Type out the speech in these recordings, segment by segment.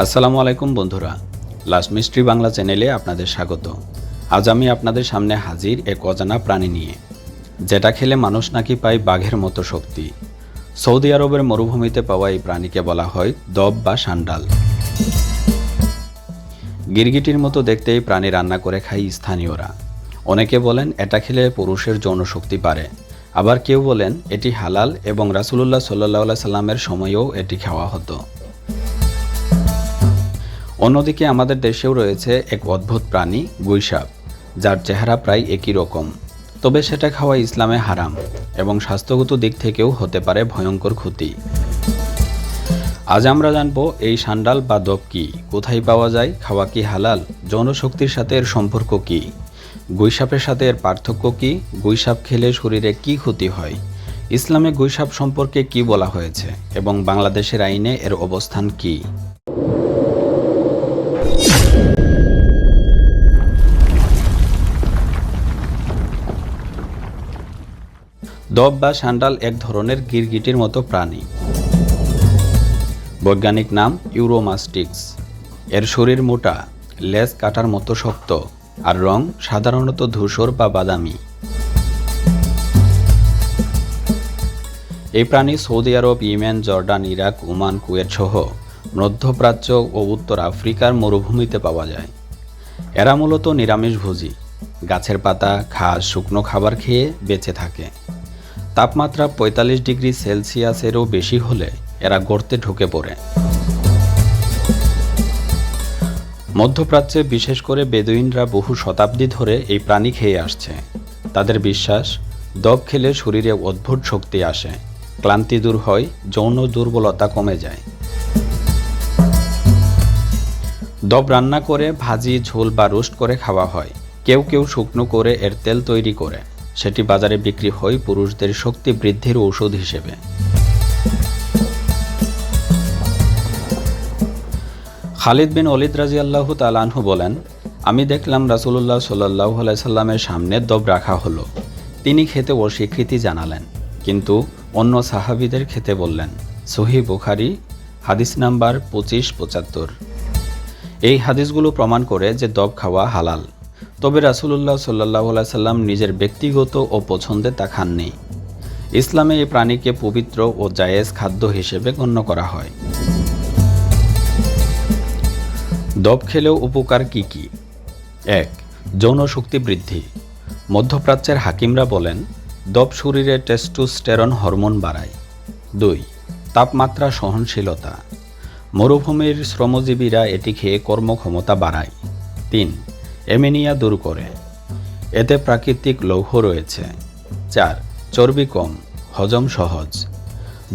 আসসালামু আলাইকুম বন্ধুরা, লাস্ট মিস্ট্রি বাংলা চ্যানেলে আপনাদের স্বাগত। আজ আমি আপনাদের সামনে হাজির এক অজানা প্রাণী নিয়ে, যেটা খেলে মানুষ নাকি পায় বাঘের মতো শক্তি। সৌদি আরবের মরুভূমিতে পাওয়া এই প্রাণীকে বলা হয় দব বা সান্ডাল। গিরগিটির মতো দেখতে এই প্রাণী রান্না করে খায় স্থানীয়রা। অনেকে বলেন এটা খেলে পুরুষের যৌন শক্তি বাড়ে, আবার কেউ বলেন এটি হালাল এবং রাসূলুল্লাহ সাল্লাল্লাহু আলাইহি সাল্লামের সময়েও এটি খাওয়া হতো। অন্যদিকে আমাদের দেশেও রয়েছে এক অদ্ভুত প্রাণী গুইসাপ, যার চেহারা প্রায় একই রকম, তবে সেটা খাওয়া ইসলামে হারাম এবং স্বাস্থ্যগত দিক থেকেও হতে পারে ভয়ঙ্কর ক্ষতি। আজ আমরা জানব এই সান্ডাল বা দব কি, কোথায় পাওয়া যায়, খাওয়া কি হালাল, যৌন শক্তির সাথে এর সম্পর্ক কি, গুইসাপের সাথে এর পার্থক্য কি, গুইসাপ খেলে শরীরে কি ক্ষতি হয়, ইসলামে গুইসাপ সম্পর্কে কি বলা হয়েছে এবং বাংলাদেশের আইনে এর অবস্থান কি। দব বা সান্ডাল এক ধরনের গিরগিটির মতো প্রাণী। বৈজ্ঞানিক নাম ইউরোমাস্টিক্স। এর শরীর মোটা, লেজ কাটার মতো শক্ত, আর রং সাধারণত ধূসর বা বাদামি। এই প্রাণী Saudi Arab, Yemen, Jordan, Iraq, Oman, Kuwait সহ মধ্যপ্রাচ্য ও উত্তর আফ্রিকার মরুভূমিতে পাওয়া যায়। এরা মূলত নিরামিষভোজী, গাছের পাতা, ঘাস, শুকনো খাবার খেয়ে বেঁচে থাকে। তাপমাত্রা ৪৫ ডিগ্রি সেলসিয়াসেরও বেশি হলে এরা গর্তে ঢুকে পড়ে। মধ্যপ্রাচ্যে বিশেষ করে বেদুইনরা বহু শতাব্দী ধরে এই প্রাণী খেয়ে আসছে। তাদের বিশ্বাস, দব খেলে শরীরে অদ্ভুত শক্তি আসে, ক্লান্তি দূর হয়, যৌন দুর্বলতা কমে যায়। দব রান্না করে, ভাজি, ঝোল বা রোস্ট করে খাওয়া হয়। কেউ কেউ শুকনো করে এর তেল তৈরি করে সেটি বাজারে বিক্রি হয় পুরুষদের শক্তি বৃদ্ধির ঔষধ হিসেবে। খালিদ বিন ওলীদ রাদিয়াল্লাহু তাআলা আনহু বলেন, আমি দেখলাম রাসূলুল্লাহ সাল্লাল্লাহু আলাইহি সাল্লামের সামনে দব রাখা হলো। তিনি খেতে অস্বীকৃতি জানালেন, কিন্তু অন্য সাহাবীদের খেতে বললেন। সহিহ বুখারী, হাদিস নাম্বার ২৫-৭৫। এই হাদিসগুলো প্রমাণ করে যে দব খাওয়া হালাল, তবে রাসূলুল্লাহ সাল্লাল্লাহু আলাইহি সাল্লাম নিজের ব্যক্তিগত ও পছন্দে তা খাননি। ইসলামে এই প্রাণীকে পবিত্র ও জায়েজ খাদ্য হিসেবে গণ্য করা হয়। দব খেলেও উপকার কি কি? ১. যৌন শক্তি বৃদ্ধি। মধ্যপ্রাচ্যের হাকিমরা বলেন, দব শরীরে টেস্টোস্টেরন হরমোন বাড়ায়। ২. তাপমাত্রা সহনশীলতা। মরুভূমির শ্রমজীবীরা এটি খেয়ে কর্মক্ষমতা বাড়ায়। ৩. অ্যানিমিয়া দূর করে। এতে প্রাকৃতিক লৌহ রয়েছে। ৪. চর্বি কম, হজম সহজ।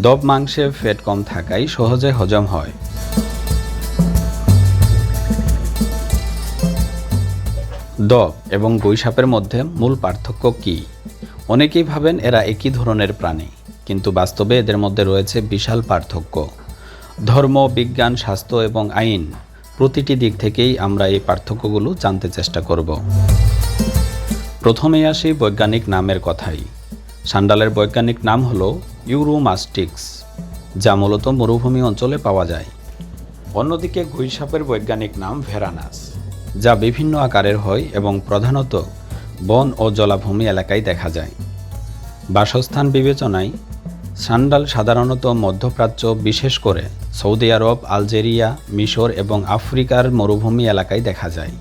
দব মাংসে ফ্যাট কম থাকায় সহজে হজম হয়। দব এবং গুইসাপের মধ্যে মূল পার্থক্য কি? অনেকেই ভাবেন এরা একই ধরনের প্রাণী, কিন্তু বাস্তবে এদের মধ্যে রয়েছে বিশাল পার্থক্য। ধর্ম, বিজ্ঞান, স্বাস্থ্য এবং আইন, প্রতিটি দিক থেকেই আমরা এই পার্থক্যগুলো জানতে চেষ্টা করব। প্রথমেই আসি বৈজ্ঞানিক নামের কথাই। সান্ডালের বৈজ্ঞানিক নাম হলো ইউরোমাস্টিক্স, যা মূলত মরুভূমি অঞ্চলে পাওয়া যায়। অন্যদিকে গুইসাপের বৈজ্ঞানিক নাম ভেরানাস, যা বিভিন্ন আকারের হয় এবং প্রধানত বন ও জলাভূমি এলাকায় দেখা যায়। বাসস্থান বিবেচনায় সান্ডাল সাধারণত মধ্যপ্রাচ্য, বিশেষ করে সৌদি আরব, আলজেরিয়া, মিশর এবং আফ্রিকার মরুভূমি এলাকায় দেখা যায়।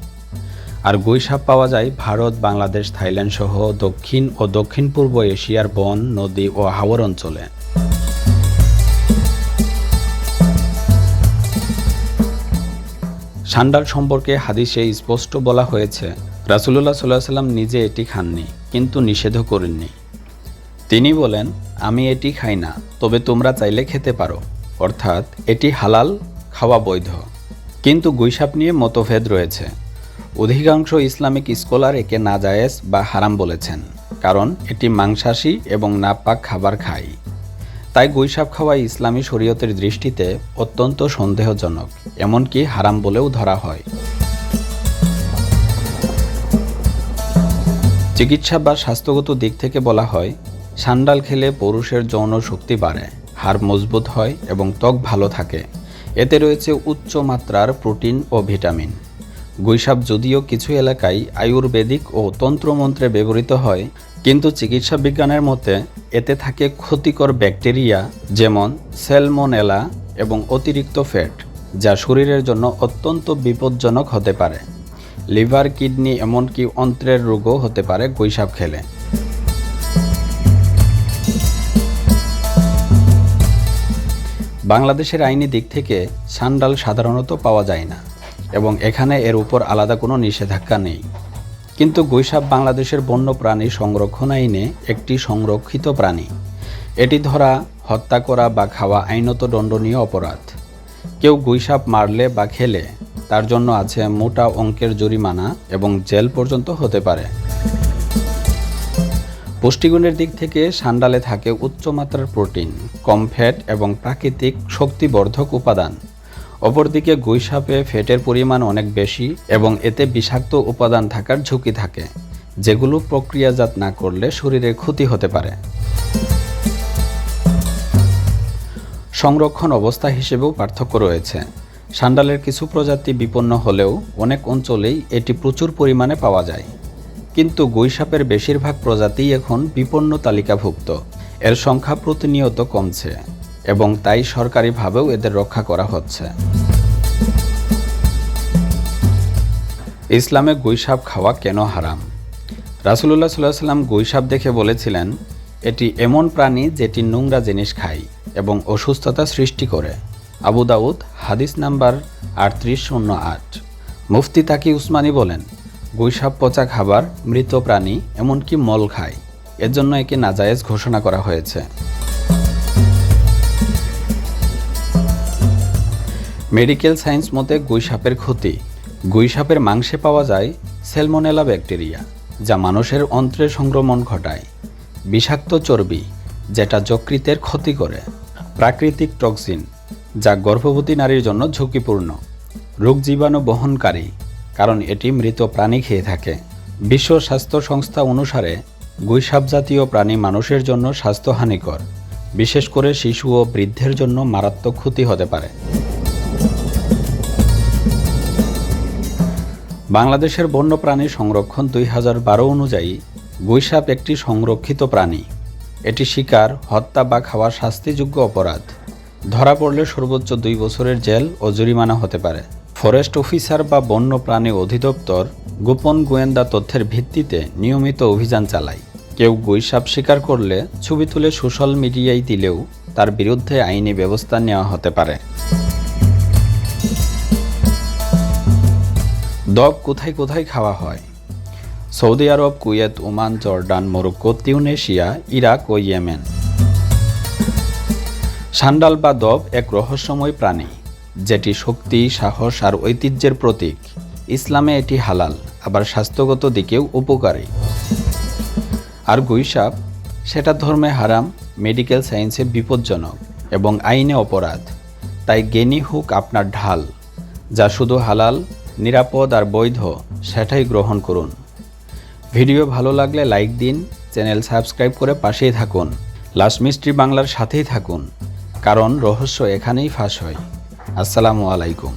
আর গুইসাপ পাওয়া যায় ভারত, বাংলাদেশ, থাইল্যান্ড সহ দক্ষিণ ও দক্ষিণ পূর্ব এশিয়ার বন, নদী ও হাওর অঞ্চলে। সান্ডাল সম্পর্কে হাদিসে স্পষ্ট বলা হয়েছে, রাসূলুল্লাহ সাল্লাল্লাহু আলাইহি সাল্লাম নিজে এটি খাননি, কিন্তু নিষেধও করেননি। তিনি বলেন, আমি এটি খাই না, তবে তোমরা চাইলে খেতে পারো, অর্থাৎ এটি হালাল, খাওয়া বৈধ। কিন্তু গুইসাপ নিয়ে মতভেদ রয়েছে। অধিকাংশ ইসলামিক স্কলার একে নাজায়েজ বা হারাম বলেছেন, কারণ এটি মাংসাশী এবং নাপাক খাবার খায়। তাই গুইসাপ খাওয়া ইসলামী শরীয়তের দৃষ্টিতে অত্যন্ত সন্দেহজনক, এমনকি হারাম বলেও ধরা হয়। চিকিৎসা বা স্বাস্থ্যগত দিক থেকে বলা হয়, সান্ডাল খেলে পুরুষের যৌন শক্তি বাড়ে, হাড় মজবুত হয় এবং ত্বক ভালো থাকে। এতে রয়েছে উচ্চ মাত্রার প্রোটিন ও ভিটামিন। গুইসাপ যদিও কিছু এলাকায় আয়ুর্বেদিক ও তন্ত্রমন্ত্রে ব্যবহৃত হয়, কিন্তু চিকিৎসা বিজ্ঞানের মতে এতে থাকে ক্ষতিকর ব্যাকটেরিয়া যেমন স্যালমোনেলা এবং অতিরিক্ত ফ্যাট, যা শরীরের জন্য অত্যন্ত বিপজ্জনক হতে পারে। লিভার, কিডনি এমনকি অন্ত্রের রোগও হতে পারে গুইসাপ খেলে। বাংলাদেশের আইনি দিক থেকে সান্ডাল সাধারণত পাওয়া যায় না এবং এখানে এর উপর আলাদা কোনো নিষেধাজ্ঞা নেই। কিন্তু গুইসাপ বাংলাদেশের বন্যপ্রাণী সংরক্ষণ আইনে একটি সংরক্ষিত প্রাণী। এটি ধরা, হত্যা করা বা খাওয়া আইনত দণ্ডনীয় অপরাধ। কেউ গুইসাপ মারলে বা খেলে তার জন্য আছে মোটা অঙ্কের জরিমানা এবং জেল পর্যন্ত হতে পারে। পুষ্টিগুণের দিক থেকে সান্ডালে থাকে উচ্চমাত্রার প্রোটিন, কম ফ্যাট এবং প্রাকৃতিক শক্তিবর্ধক উপাদান। অপরদিকে গুইসাপে ফ্যাটের পরিমাণ অনেক বেশি এবং এতে বিষাক্ত উপাদান থাকার ঝুঁকি থাকে, যেগুলো প্রক্রিয়াজাত না করলে শরীরে ক্ষতি হতে পারে। সংরক্ষণ অবস্থা হিসেবেও পার্থক্য রয়েছে। সান্ডালের কিছু প্রজাতি বিপন্ন হলেও অনেক অঞ্চলেই এটি প্রচুর পরিমাণে পাওয়া যায়। কিন্তু গুইসাপের বেশিরভাগ প্রজাতিই এখন বিপন্ন তালিকাভুক্ত। এর সংখ্যা প্রতিনিয়ত কমছে এবং তাই সরকারিভাবেও এদের রক্ষা করা হচ্ছে। ইসলামে গুইসাপ খাওয়া কেন হারাম? রাসূলুল্লাহ সাল্লাল্লাহু আলাইহি ওয়াসাল্লাম গুইসাপ দেখে বলেছিলেন, এটি এমন প্রাণী যেটি নোংরা জিনিস খায় এবং অসুস্থতা সৃষ্টি করে। আবু দাউদ, হাদিস নাম্বার 3808। মুফতি তাকি উসমানী বলেন, গুইসাপ পচা খাবার, মৃত প্রাণী, এমনকি মল খায়। এর জন্য একে নাজায়েজ ঘোষণা করা হয়েছে। মেডিকেল সায়েন্স মতে গুইসাপের ক্ষতি। গুইসাপের মাংসে পাওয়া যায় স্যালমোনেলা ব্যাকটেরিয়া, যা মানুষের অন্ত্রে সংক্রমণ ঘটায়। বিষাক্ত চর্বি, যেটা যকৃতের ক্ষতি করে। প্রাকৃতিক টক্সিন, যা গর্ভবতী নারীর জন্য ঝুঁকিপূর্ণ। রোগ জীবাণু বহনকারী, কারণ এটি মৃত প্রাণী খেয়ে থাকে। বিশ্ব স্বাস্থ্য সংস্থা অনুসারে গুইসাপ জাতীয় প্রাণী মানুষের জন্য স্বাস্থ্যহানিকর, বিশেষ করে শিশু ও বৃদ্ধের জন্য মারাত্মক ক্ষতি হতে পারে। বাংলাদেশের বন্যপ্রাণী সংরক্ষণ 2012 অনুযায়ী গুইসাপ একটি সংরক্ষিত প্রাণী। এটি শিকার, হত্যা বা খাওয়া শাস্তিযোগ্য অপরাধ। ধরা পড়লে সর্বোচ্চ 2 বছরের জেল ও জরিমানা হতে পারে। ফরেস্ট অফিসার বা বন্যপ্রাণী অধিদপ্তর গোপন গোয়েন্দা তথ্যের ভিত্তিতে নিয়মিত অভিযান চালায়। কেউ গুইসাপ শিকার করলে ছবি তুলে সোশ্যাল মিডিয়ায় দিলেও তার বিরুদ্ধে আইনি ব্যবস্থা নেওয়া হতে পারে। ডগ কোথায় কোথায় খাওয়া হয়? Saudi Arab, Kuwait, Oman, Jordan, Morocco, Tunisia, Iraq ও ইয়েমেন। সান্ডাল বা দব এক রহস্যময় প্রাণী, যেটি শক্তি, সাহস আর ঐতিহ্যের প্রতীক। ইসলামে এটি হালাল, আবার স্বাস্থ্যগত দিকেও উপকারী। আর গুইসাপ, সেটা ধর্মে হারাম, মেডিকেল সায়েন্সে বিপজ্জনক এবং আইনে অপরাধ। তাই জ্ঞানী হোক আপনার ঢাল। যা শুধু হালাল, নিরাপদ আর বৈধ, সেটাই গ্রহণ করুন। ভিডিও ভালো লাগলে লাইক দিন, চ্যানেল সাবস্ক্রাইব করে পাশেই থাকুন। লাস্ট মিস্ট্রি বাংলার সাথেই থাকুন, কারণ রহস্য এখানেই ফাঁস হয়। আসসালামু আলাইকুম।